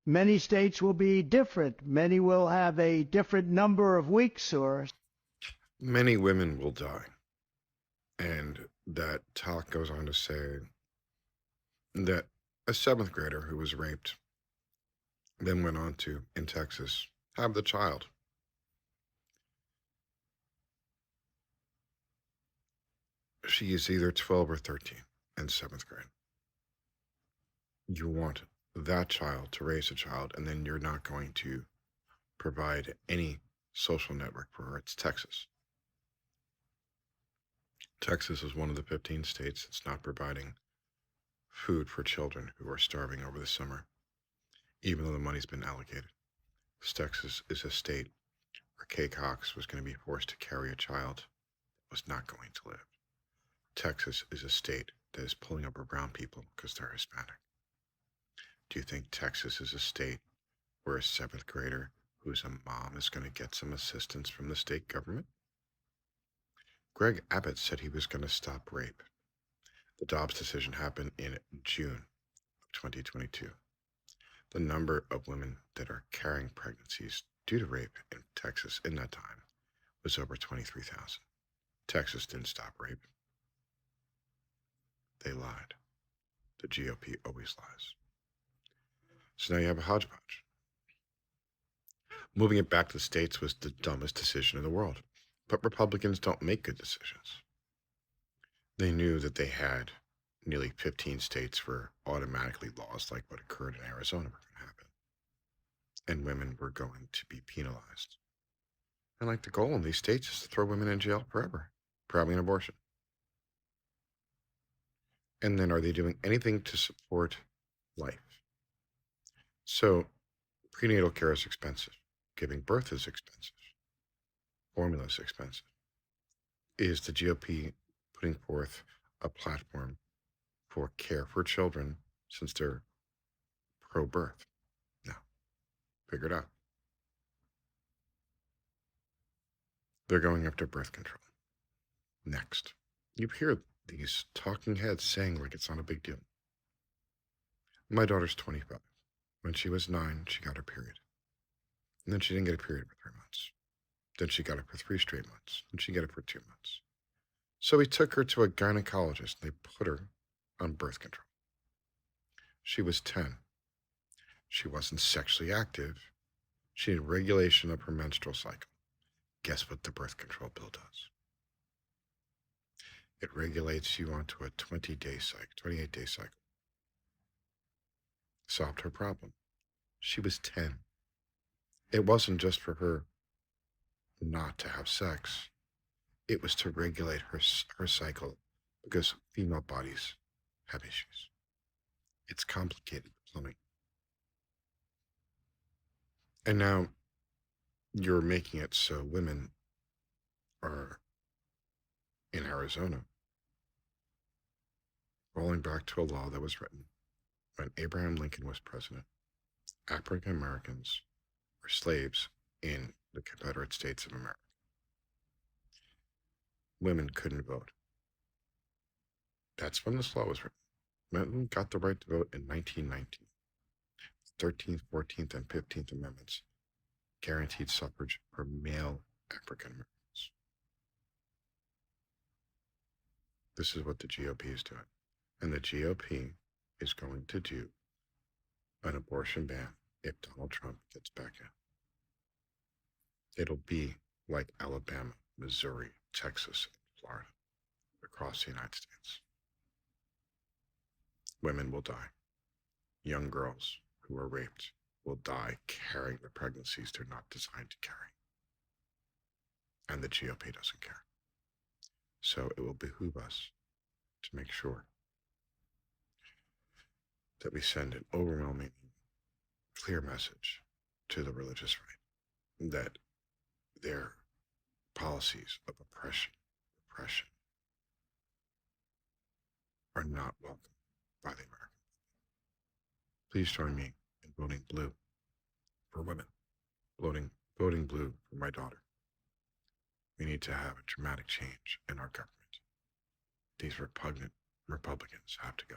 Many states will be different. Many will have a different number of weeks or Many women will die. And that talk goes on to say that a seventh grader who was raped then went on to, in Texas, have the child. She is either 12 or 13 in seventh grade. You want that child to raise a child, and then you're not going to provide any social network for her. It's Texas. Texas is one of the 15 states that's not providing food for children who are starving over the summer, even though the money's been allocated. Texas is a state where Kay Cox was going to be forced to carry a child that was not going to live. Texas is a state that is pulling over brown people because they're Hispanic. Do you think Texas is a state where a seventh grader who's a mom is going to get some assistance from the state government? Greg Abbott said he was going to stop rape. The Dobbs decision happened in June of 2022. The number of women that are carrying pregnancies due to rape in Texas in that time was over 23,000. Texas didn't stop rape. They lied. The GOP always lies. So now you have a hodgepodge. Moving it back to the states was the dumbest decision in the world. But Republicans don't make good decisions. They knew that they had nearly 15 states where automatically laws like what occurred in Arizona were going to happen. And women were going to be penalized. And like the goal in these states is to throw women in jail forever for having an abortion. And then are they doing anything to support life? So prenatal care is expensive. Giving birth is expensive. Formula is expensive. Is the GOP putting forth a platform for care for children since they're pro-birth? No. Figure it out. They're going after birth control. Next. You hear these talking heads saying like it's not a big deal. My daughter's 25. When she was 9, she got her period. And then she didn't get a period for 3 months. Then she got it for 3 straight months. And she got it for 2 months. So we took her to a gynecologist and they put her on birth control. She was 10. She wasn't sexually active. She had regulation of her menstrual cycle. Guess what the birth control pill does? It regulates you onto a 28-day cycle. Solved her problem. She was 10. It wasn't just for her not to have sex. It was to regulate her cycle because female bodies have issues. It's complicated plumbing. And now you're making it so women are in Arizona rolling back to a law that was written when Abraham Lincoln was president. African Americans were slaves in the Confederate States of America. Women couldn't vote. That's when this law was written. Women got the right to vote in 1919. 13th, 14th, and 15th Amendments guaranteed suffrage for male African Americans. This is what the GOP is doing. And the GOP is going to do an abortion ban if Donald Trump gets back in. It'll be like Alabama, Missouri, Texas, and Florida, across the United States. Women will die. Young girls who are raped will die carrying the pregnancies they're not designed to carry. And the GOP doesn't care. So it will behoove us to make sure that we send an overwhelming, clear message to the religious right that their policies of oppression, repression, are not welcome by the American people. Please join me in voting blue for women, voting blue for my daughter. We need to have a dramatic change in our government. These repugnant Republicans have to go.